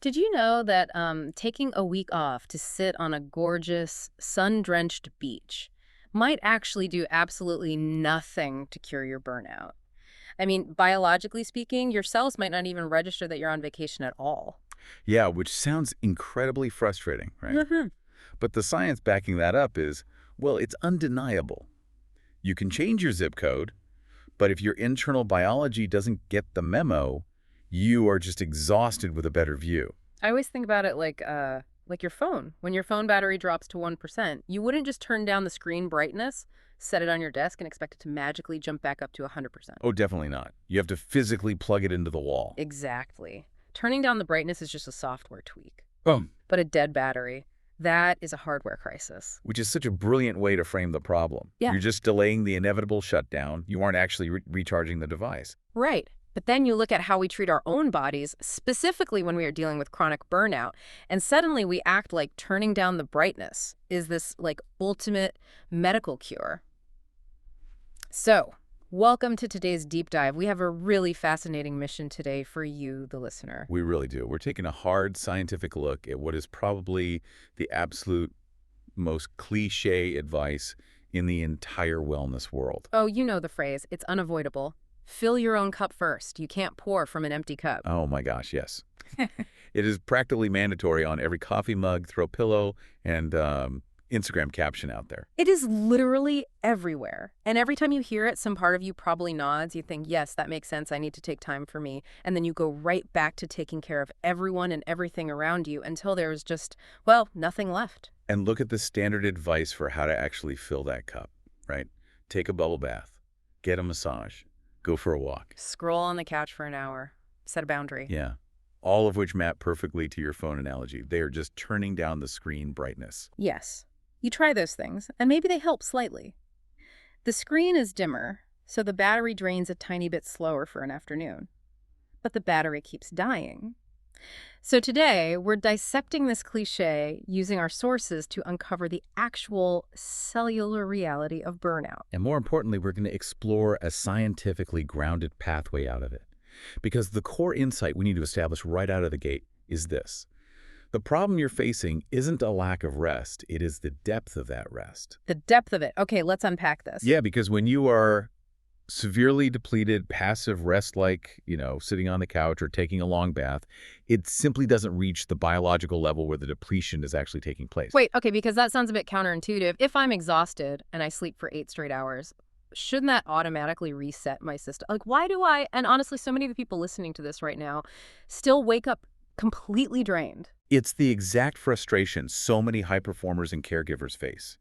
Did you know that taking a week off to sit on a gorgeous, sun-drenched beach might actually do absolutely nothing to cure your burnout? I mean, biologically speaking, your cells might not even register that you're on vacation at all. Yeah, which sounds incredibly frustrating, right? Hmm. But the science backing that up is, well, it's undeniable. You can change your zip code, but if your internal biology doesn't get the memo, you are just exhausted with a better view. I always think about it like your phone. When your phone battery drops to 1%, you wouldn't just turn down the screen brightness, set it on your desk, and expect it to magically jump back up to 100%. Oh, definitely not. You have to physically plug it into the wall. Exactly. Turning down the brightness is just a software tweak. Boom. But a dead battery, that is a hardware crisis. Which is such a brilliant way to frame the problem. Yeah. You're just delaying the inevitable shutdown. You aren't actually recharging the device. Right. But then you look at how we treat our own bodies, specifically when we are dealing with chronic burnout, and suddenly we act like turning down the brightness is this ultimate medical cure. So, welcome to today's deep dive. We have a really fascinating mission today for you, the listener. We really do. We're taking a hard scientific look at what is probably the absolute most cliche advice in the entire wellness world. Oh, you know the phrase, it's unavoidable. Fill your own cup first. You can't pour from an empty cup. Oh my gosh, yes. It is practically mandatory on every coffee mug, throw pillow, and Instagram caption out there. It is literally everywhere. And every time you hear it, some part of you probably nods. You think, yes, that makes sense. I need to take time for me. And then you go right back to taking care of everyone and everything around you until there is just, well, nothing left. And look at the standard advice for how to actually fill that cup, right? Take a bubble bath, get a massage, go for a walk. Scroll on the couch for an hour. Set a boundary. Yeah. All of which map perfectly to your phone analogy. They are just turning down the screen brightness. Yes. You try those things, and maybe they help slightly. The screen is dimmer, so the battery drains a tiny bit slower for an afternoon. But the battery keeps dying. So today, we're dissecting this cliche using our sources to uncover the actual cellular reality of burnout. And more importantly, we're going to explore a scientifically grounded pathway out of it. Because the core insight we need to establish right out of the gate is this. The problem you're facing isn't a lack of rest, it is the depth of that rest. The depth of it. Okay, let's unpack this. Yeah, because when you are severely depleted, passive rest like, sitting on the couch or taking a long bath, it simply doesn't reach the biological level where the depletion is actually taking place. Wait, okay, because that sounds a bit counterintuitive. If I'm exhausted and I sleep for 8 straight hours, shouldn't that automatically reset my system? Why do I, and honestly, so many of the people listening to this right now, still wake up completely drained? It's the exact frustration so many high performers and caregivers face.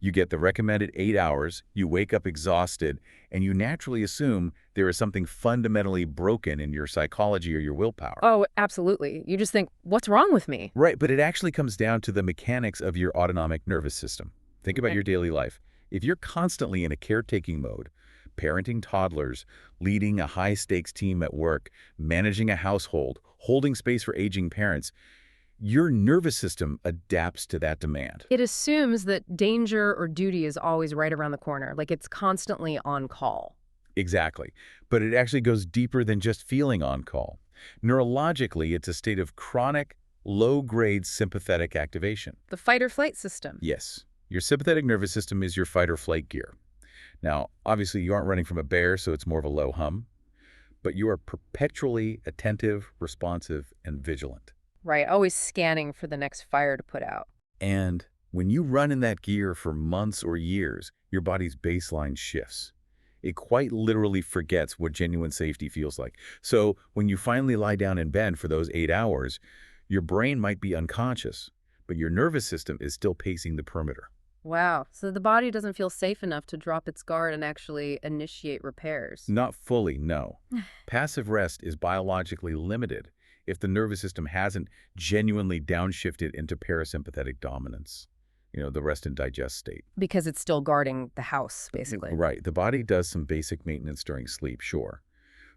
You get the recommended 8 hours, you wake up exhausted, and you naturally assume there is something fundamentally broken in your psychology or your willpower. Oh, absolutely. You just think, what's wrong with me? Right, but it actually comes down to the mechanics of your autonomic nervous system. Think about your daily life. If you're constantly in a caretaking mode, parenting toddlers, leading a high-stakes team at work, managing a household, holding space for aging parents, your nervous system adapts to that demand. It assumes that danger or duty is always right around the corner, like it's constantly on call. Exactly. But it actually goes deeper than just feeling on call. Neurologically, it's a state of chronic, low-grade sympathetic activation. The fight-or-flight system. Yes. Your sympathetic nervous system is your fight-or-flight gear. Now, obviously, you aren't running from a bear, so it's more of a low hum. But you are perpetually attentive, responsive, and vigilant. Right, always scanning for the next fire to put out. And when you run in that gear for months or years, your body's baseline shifts. It quite literally forgets what genuine safety feels like. So when you finally lie down in bed for those 8 hours, your brain might be unconscious, but your nervous system is still pacing the perimeter. Wow, so the body doesn't feel safe enough to drop its guard and actually initiate repairs. Not fully, no. Passive rest is biologically limited if the nervous system hasn't genuinely downshifted into parasympathetic dominance, the rest and digest state. Because it's still guarding the house, basically. Right. The body does some basic maintenance during sleep, sure.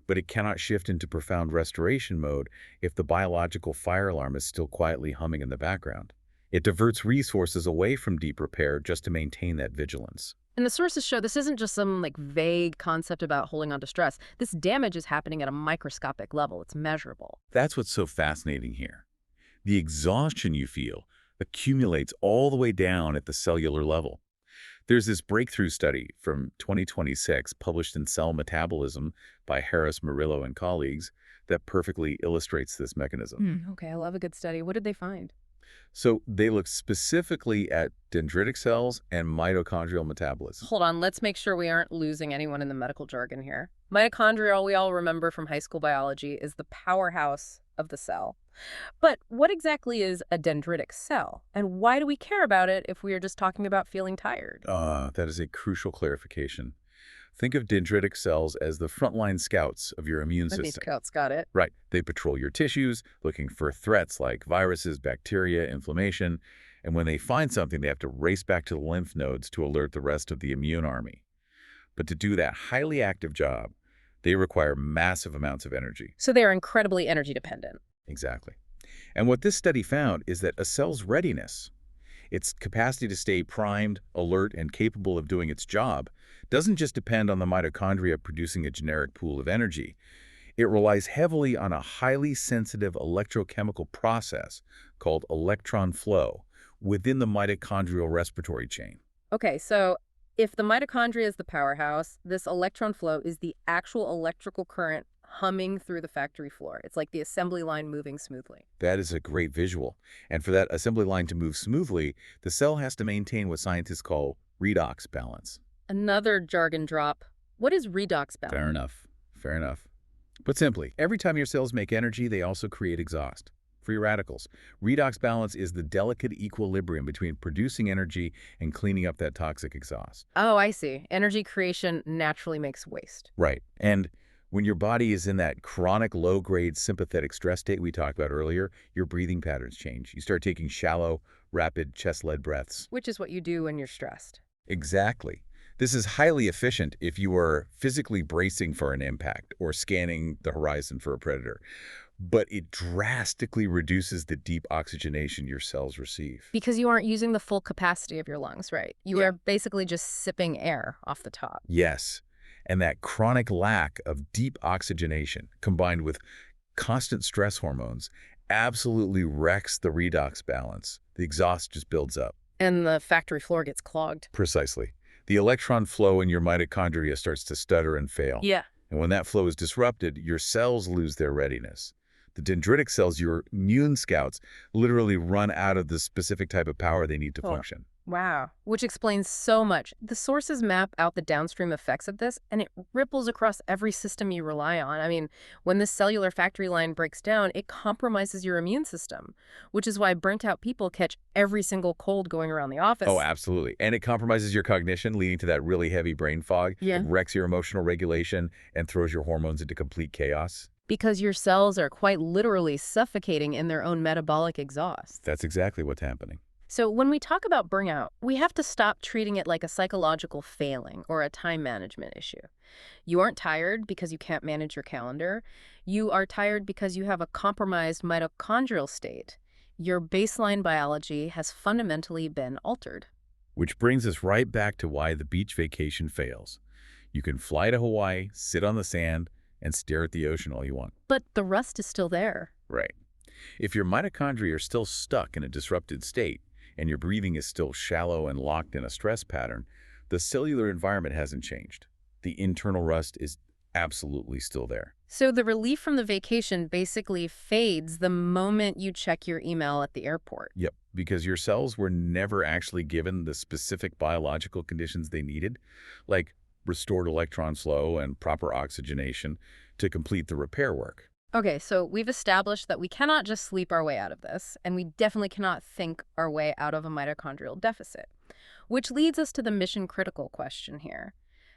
But it cannot shift into profound restoration mode if the biological fire alarm is still quietly humming in the background. It diverts resources away from deep repair just to maintain that vigilance. And the sources show this isn't just some vague concept about holding on to stress. This damage is happening at a microscopic level. It's measurable. That's what's so fascinating here. The exhaustion you feel accumulates all the way down at the cellular level. There's this breakthrough study from 2026 published in Cell Metabolism by Harris, Murillo, and colleagues that perfectly illustrates this mechanism. Okay, I love a good study. What did they find? So they looked specifically at dendritic cells and mitochondrial metabolism. Hold on, let's make sure we aren't losing anyone in the medical jargon here. Mitochondrial, we all remember from high school biology, is the powerhouse of the cell. But what exactly is a dendritic cell? And why do we care about it if we are just talking about feeling tired? That is a crucial clarification. Think of dendritic cells as the frontline scouts of your immune These system. scouts got it. Right. They patrol your tissues, looking for threats like viruses, bacteria, inflammation. And when they find something, they have to race back to the lymph nodes to alert the rest of the immune army. But to do that highly active job, they require massive amounts of energy. So they are incredibly energy dependent. Exactly. And what this study found is that a cell's readiness, its capacity to stay primed, alert, and capable of doing its job, doesn't just depend on the mitochondria producing a generic pool of energy. It relies heavily on a highly sensitive electrochemical process called electron flow within the mitochondrial respiratory chain. Okay, so if the mitochondria is the powerhouse, this electron flow is the actual electrical current humming through the factory floor. It's like the assembly line moving smoothly. That is a great visual. And for that assembly line to move smoothly, the cell has to maintain what scientists call redox balance. Another jargon drop. What is redox balance? Fair enough. Fair enough. Put simply, every time your cells make energy, they also create exhaust. Free radicals. Redox balance is the delicate equilibrium between producing energy and cleaning up that toxic exhaust. Oh, I see. Energy creation naturally makes waste. Right. And when your body is in that chronic low-grade sympathetic stress state we talked about earlier, your breathing patterns change. You start taking shallow, rapid chest-led breaths. Which is what you do when you're stressed. Exactly. This is highly efficient if you are physically bracing for an impact or scanning the horizon for a predator. But it drastically reduces the deep oxygenation your cells receive. Because you aren't using the full capacity of your lungs, right? You are basically just sipping air off the top. Yes. And that chronic lack of deep oxygenation, combined with constant stress hormones, absolutely wrecks the redox balance. The exhaust just builds up. And the factory floor gets clogged. Precisely. The electron flow in your mitochondria starts to stutter and fail. Yeah. And when that flow is disrupted, your cells lose their readiness. The dendritic cells, your immune scouts, literally run out of the specific type of power they need to function. Wow. Which explains so much. The sources map out the downstream effects of this, and it ripples across every system you rely on. I mean, when this cellular factory line breaks down, it compromises your immune system, which is why burnt out people catch every single cold going around the office. Oh, absolutely. And it compromises your cognition, leading to that really heavy brain fog. Yeah. It wrecks your emotional regulation and throws your hormones into complete chaos. Because your cells are quite literally suffocating in their own metabolic exhaust. That's exactly what's happening. So when we talk about burnout, we have to stop treating it like a psychological failing or a time management issue. You aren't tired because you can't manage your calendar. You are tired because you have a compromised mitochondrial state. Your baseline biology has fundamentally been altered. Which brings us right back to why the beach vacation fails. You can fly to Hawaii, sit on the sand, and stare at the ocean all you want. But the rust is still there. Right. If your mitochondria are still stuck in a disrupted state, and your breathing is still shallow and locked in a stress pattern, the cellular environment hasn't changed. The internal rust is absolutely still there. So the relief from the vacation basically fades the moment you check your email at the airport. Yep, because your cells were never actually given the specific biological conditions they needed, like restored electron flow and proper oxygenation, to complete the repair work. Okay, so we've established that we cannot just sleep our way out of this, and we definitely cannot think our way out of a mitochondrial deficit. Which leads us to the mission-critical question here.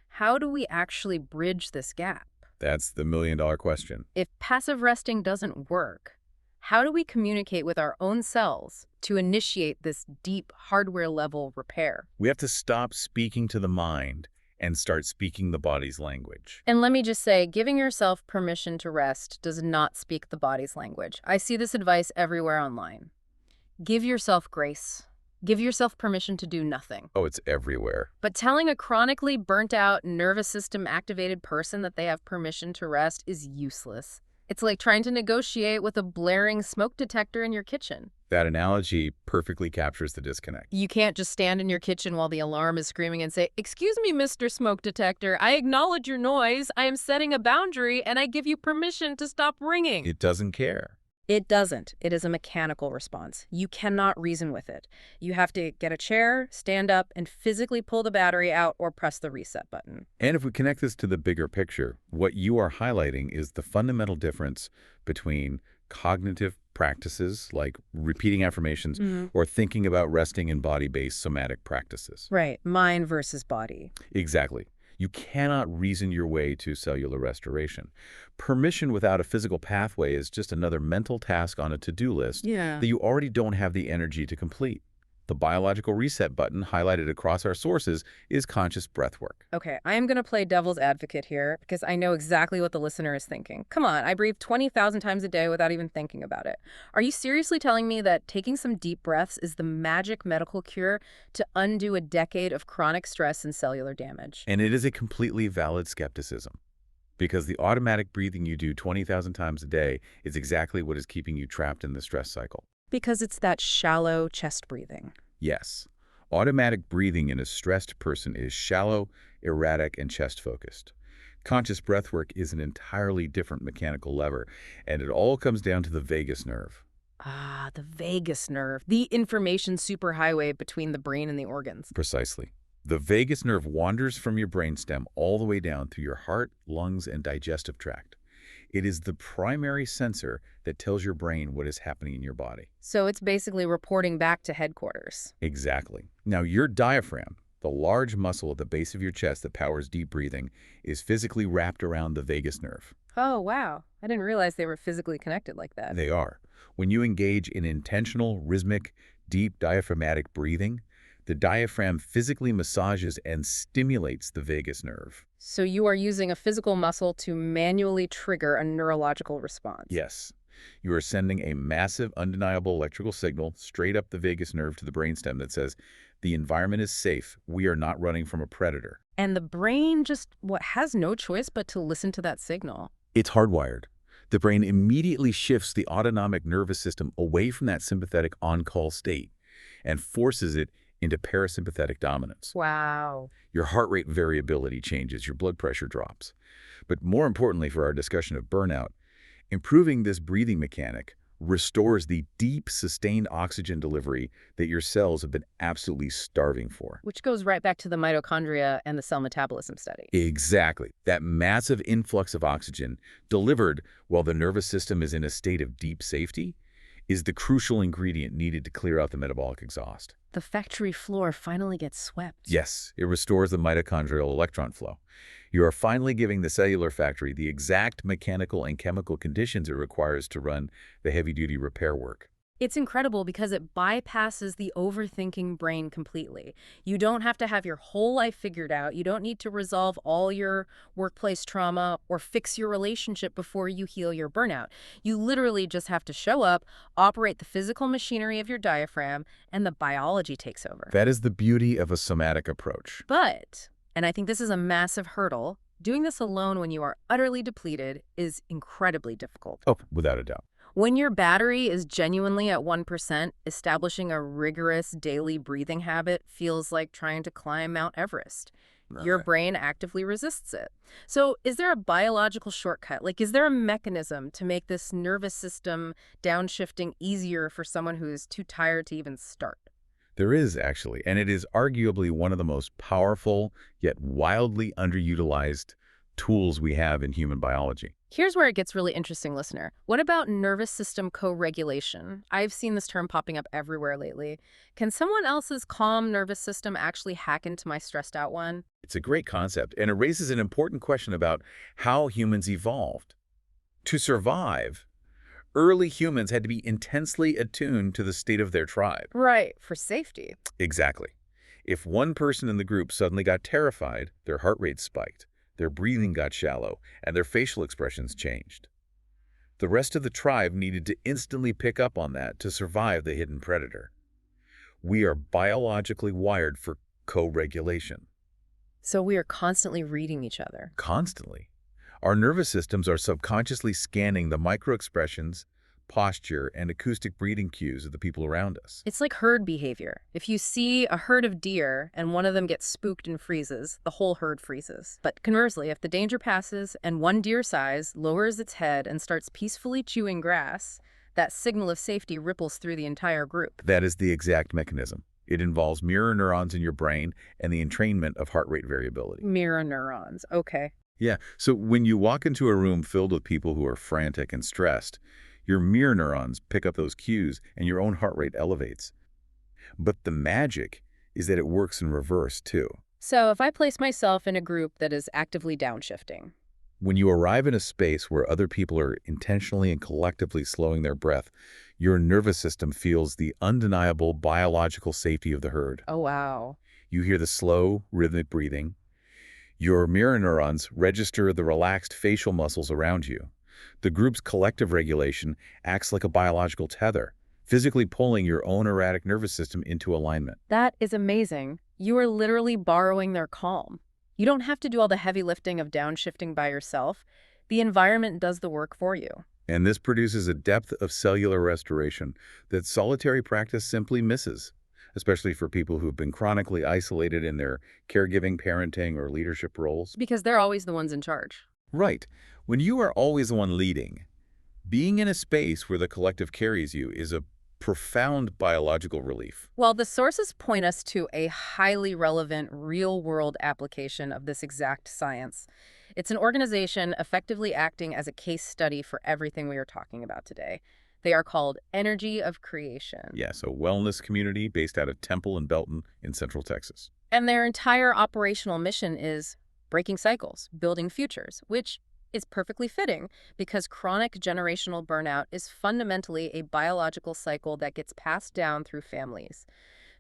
How do we actually bridge this gap? That's the million-dollar question. If passive resting doesn't work, how do we communicate with our own cells to initiate this deep hardware-level repair? We have to stop speaking to the mind and start speaking the body's language. And let me just say, giving yourself permission to rest does not speak the body's language. I see this advice everywhere online. Give yourself grace. Give yourself permission to do nothing. Oh, it's everywhere. But telling a chronically burnt out, nervous system activated person that they have permission to rest is useless. It's like trying to negotiate with a blaring smoke detector in your kitchen. That analogy perfectly captures the disconnect. You can't just stand in your kitchen while the alarm is screaming and say, "Excuse me, Mr. Smoke Detector, I acknowledge your noise, I am setting a boundary, and I give you permission to stop ringing." It doesn't care. It doesn't. It is a mechanical response. You cannot reason with it. You have to get a chair, stand up, and physically pull the battery out or press the reset button. And if we connect this to the bigger picture, what you are highlighting is the fundamental difference between cognitive practices like repeating affirmations or thinking about resting in body-based somatic practices. Right. Mind versus body. Exactly. You cannot reason your way to cellular restoration. Permission without a physical pathway is just another mental task on a to-do list that you already don't have the energy to complete. The biological reset button highlighted across our sources is conscious breathwork. Okay, I am going to play devil's advocate here because I know exactly what the listener is thinking. Come on, I breathe 20,000 times a day without even thinking about it. Are you seriously telling me that taking some deep breaths is the magic medical cure to undo a decade of chronic stress and cellular damage? And it is a completely valid skepticism, because the automatic breathing you do 20,000 times a day is exactly what is keeping you trapped in the stress cycle. Because it's that shallow chest breathing. Yes. Automatic breathing in a stressed person is shallow, erratic, and chest-focused. Conscious breathwork is an entirely different mechanical lever, and it all comes down to the vagus nerve. Ah, the vagus nerve, the information superhighway between the brain and the organs. Precisely. The vagus nerve wanders from your brainstem all the way down through your heart, lungs, and digestive tract. It is the primary sensor that tells your brain what is happening in your body. So it's basically reporting back to headquarters. Exactly. Now, your diaphragm, the large muscle at the base of your chest that powers deep breathing, is physically wrapped around the vagus nerve. Oh, wow. I didn't realize they were physically connected like that. They are. When you engage in intentional, rhythmic, deep diaphragmatic breathing, the diaphragm physically massages and stimulates the vagus nerve. So you are using a physical muscle to manually trigger a neurological response. Yes. You are sending a massive, undeniable electrical signal straight up the vagus nerve to the brainstem that says, the environment is safe. We are not running from a predator. And the brain just, has no choice but to listen to that signal. It's hardwired. The brain immediately shifts the autonomic nervous system away from that sympathetic on-call state and forces it into parasympathetic dominance. Wow. Your heart rate variability changes, your blood pressure drops. But more importantly for our discussion of burnout, improving this breathing mechanic restores the deep, sustained oxygen delivery that your cells have been absolutely starving for. Which goes right back to the mitochondria and the cell metabolism study. Exactly. That massive influx of oxygen delivered while the nervous system is in a state of deep safety is the crucial ingredient needed to clear out the metabolic exhaust. The factory floor finally gets swept. Yes, it restores the mitochondrial electron flow. You are finally giving the cellular factory the exact mechanical and chemical conditions it requires to run the heavy-duty repair work. It's incredible because it bypasses the overthinking brain completely. You don't have to have your whole life figured out. You don't need to resolve all your workplace trauma or fix your relationship before you heal your burnout. You literally just have to show up, operate the physical machinery of your diaphragm, and the biology takes over. That is the beauty of a somatic approach. But, and I think this is a massive hurdle, doing this alone when you are utterly depleted is incredibly difficult. Oh, without a doubt. When your battery is genuinely at 1%, establishing a rigorous daily breathing habit feels like trying to climb Mount Everest. Your brain actively resists it. So is there a biological shortcut? Like, is there a mechanism to make this nervous system downshifting easier for someone who is too tired to even start? There is, actually, and it is arguably one of the most powerful yet wildly underutilized tools we have in human biology. Here's where it gets really interesting, listener. What about nervous system co-regulation? I've seen this term popping up everywhere lately. Can someone else's calm nervous system actually hack into my stressed out one? It's a great concept, and it raises an important question about how humans evolved. To survive, early humans had to be intensely attuned to the state of their tribe. Right, for safety. Exactly. If one person in the group suddenly got terrified, their heart rate spiked, their breathing got shallow, and their facial expressions changed. The rest of the tribe needed to instantly pick up on that to survive the hidden predator. We are biologically wired for co-regulation. So we are constantly reading each other. Constantly. Our nervous systems are subconsciously scanning the microexpressions, posture, and acoustic breathing cues of the people around us. It's like herd behavior. If you see a herd of deer and one of them gets spooked and freezes, the whole herd freezes. But conversely, if the danger passes and one deer size lowers its head and starts peacefully chewing grass, that signal of safety ripples through the entire group. That is the exact mechanism. It involves mirror neurons in your brain and the entrainment of heart rate variability. Mirror neurons. Okay. Yeah, so when you walk into a room filled with people who are frantic and stressed, your mirror neurons pick up those cues and your own heart rate elevates. But the magic is that it works in reverse, too. So if I place myself in a group that is actively downshifting. When you arrive in a space where other people are intentionally and collectively slowing their breath, your nervous system feels the undeniable biological safety of the herd. Oh, wow. You hear the slow, rhythmic breathing. Your mirror neurons register the relaxed facial muscles around you. The group's collective regulation acts like a biological tether, physically pulling your own erratic nervous system into alignment. That is amazing. You are literally borrowing their calm. You don't have to do all the heavy lifting of downshifting by yourself. The environment does the work for you. And this produces a depth of cellular restoration that solitary practice simply misses, especially for people who've been chronically isolated in their caregiving, parenting, or leadership roles. Because they're always the ones in charge. Right. When you are always the one leading, being in a space where the collective carries you is a profound biological relief. Well, the sources point us to a highly relevant real-world application of this exact science. It's an organization effectively acting as a case study for everything we are talking about today. They are called Energy of Creation. Yes, a wellness community based out of Temple and Belton in Central Texas. And their entire operational mission is breaking cycles, building futures, which is perfectly fitting because chronic generational burnout is fundamentally a biological cycle that gets passed down through families.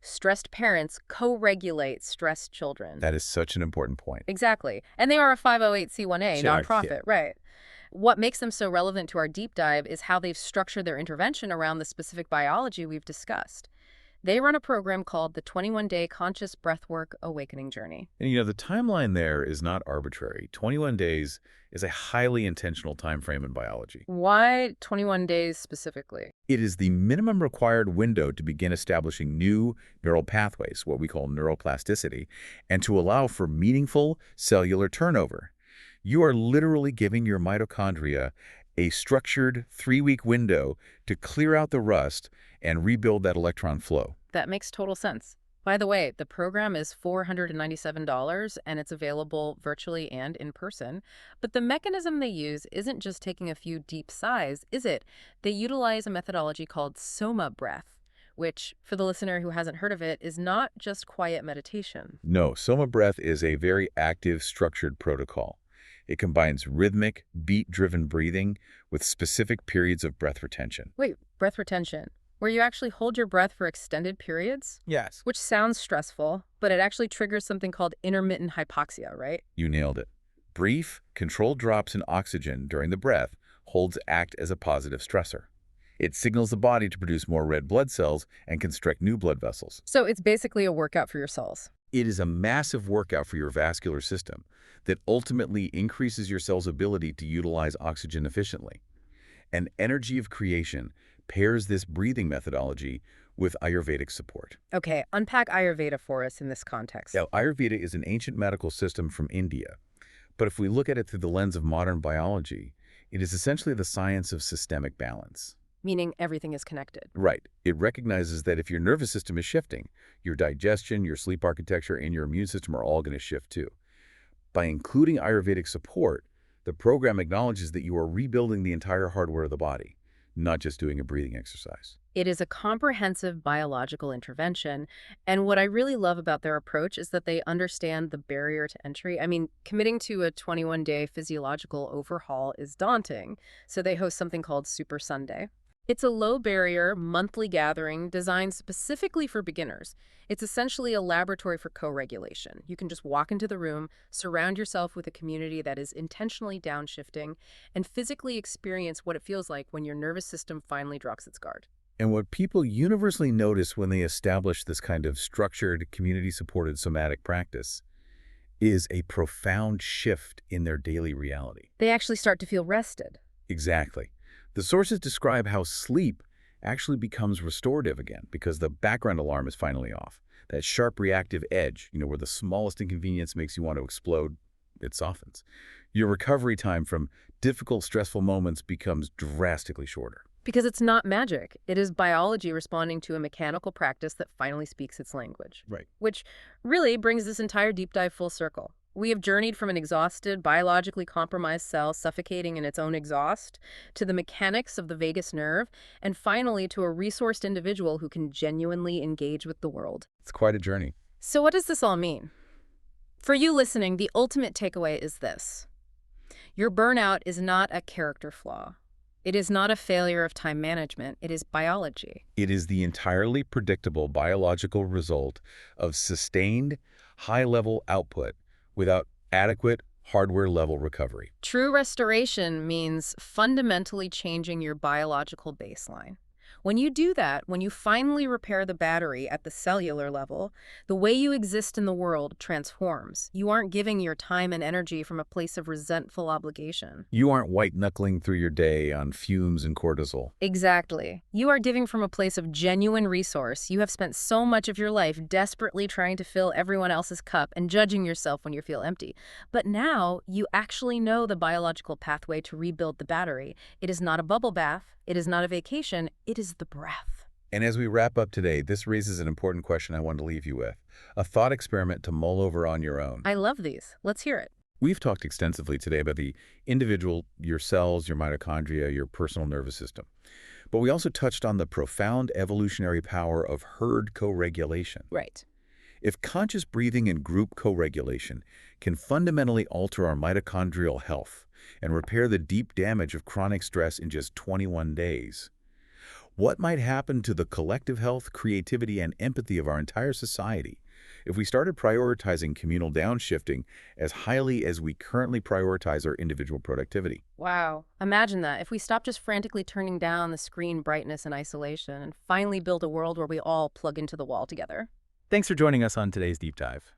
Stressed parents co-regulate stressed children. That is such an important point. Exactly. And they are a 508c1a Sure, nonprofit, yeah. right? What makes them so relevant to our deep dive is how they've structured their intervention around the specific biology we've discussed. They run a program called the 21-Day Conscious Breathwork Awakening Journey. And the timeline there is not arbitrary. 21 days is a highly intentional time frame in biology. Why 21 days specifically? It is the minimum required window to begin establishing new neural pathways, what we call neuroplasticity, and to allow for meaningful cellular turnover. You are literally giving your mitochondria a structured 3-week window to clear out the rust and rebuild that electron flow. That makes total sense. By the way, the program is $497 and it's available virtually and in person. But the mechanism they use isn't just taking a few deep sighs, is it? They utilize a methodology called soma breath, which, for the listener who hasn't heard of it, is not just quiet meditation. No, soma breath is a very active, structured protocol. It combines rhythmic, beat-driven breathing with specific periods of breath retention. Wait, breath retention, where you actually hold your breath for extended periods? Yes. Which sounds stressful, but it actually triggers something called intermittent hypoxia, right? You nailed it. Brief, controlled drops in oxygen during the breath holds act as a positive stressor. It signals the body to produce more red blood cells and constrict new blood vessels. So it's basically a workout for your cells. It is a massive workout for your vascular system that ultimately increases your cell's ability to utilize oxygen efficiently. And Energy of Creation pairs this breathing methodology with Ayurvedic support. Okay, unpack Ayurveda for us in this context. Now, Ayurveda is an ancient medical system from India, but if we look at it through the lens of modern biology, it is essentially the science of systemic balance. Meaning everything is connected. Right. It recognizes that if your nervous system is shifting, your digestion, your sleep architecture, and your immune system are all going to shift too. By including Ayurvedic support, the program acknowledges that you are rebuilding the entire hardware of the body, not just doing a breathing exercise. It is a comprehensive biological intervention, and what I really love about their approach is that they understand the barrier to entry. I mean, committing to a 21-day physiological overhaul is daunting, so they host something called Super Sunday. It's a low-barrier, monthly gathering designed specifically for beginners. It's essentially a laboratory for co-regulation. You can just walk into the room, surround yourself with a community that is intentionally downshifting, and physically experience what it feels like when your nervous system finally drops its guard. And what people universally notice when they establish this kind of structured, community-supported somatic practice is a profound shift in their daily reality. They actually start to feel rested. Exactly. The sources describe how sleep actually becomes restorative again because the background alarm is finally off. That sharp reactive edge, where the smallest inconvenience makes you want to explode, it softens. Your recovery time from difficult, stressful moments becomes drastically shorter. Because it's not magic. It is biology responding to a mechanical practice that finally speaks its language. Right. Which really brings this entire deep dive full circle. We have journeyed from an exhausted, biologically compromised cell suffocating in its own exhaust to the mechanics of the vagus nerve, and finally to a resourced individual who can genuinely engage with the world. It's quite a journey. So what does this all mean? For you listening, the ultimate takeaway is this. Your burnout is not a character flaw. It is not a failure of time management. It is biology. It is the entirely predictable biological result of sustained, high-level output without adequate hardware-level recovery. True restoration means fundamentally changing your biological baseline. When you do that, when you finally repair the battery at the cellular level, the way you exist in the world transforms. You aren't giving your time and energy from a place of resentful obligation. You aren't white-knuckling through your day on fumes and cortisol. Exactly. You are giving from a place of genuine resource. You have spent so much of your life desperately trying to fill everyone else's cup and judging yourself when you feel empty. But now you actually know the biological pathway to rebuild the battery. It is not a bubble bath. It is not a vacation. It is the breath. And as we wrap up today, this raises an important question I want to leave you with. A thought experiment to mull over on your own. I love these. Let's hear it. We've talked extensively today about the individual, your cells, your mitochondria, your personal nervous system. But we also touched on the profound evolutionary power of herd co-regulation. Right. If conscious breathing and group co-regulation can fundamentally alter our mitochondrial health and repair the deep damage of chronic stress in just 21 days, what might happen to the collective health, creativity, and empathy of our entire society if we started prioritizing communal downshifting as highly as we currently prioritize our individual productivity? Wow. Imagine that. If we stop just frantically turning down the screen brightness and isolation and finally build a world where we all plug into the wall together. Thanks for joining us on today's Deep Dive.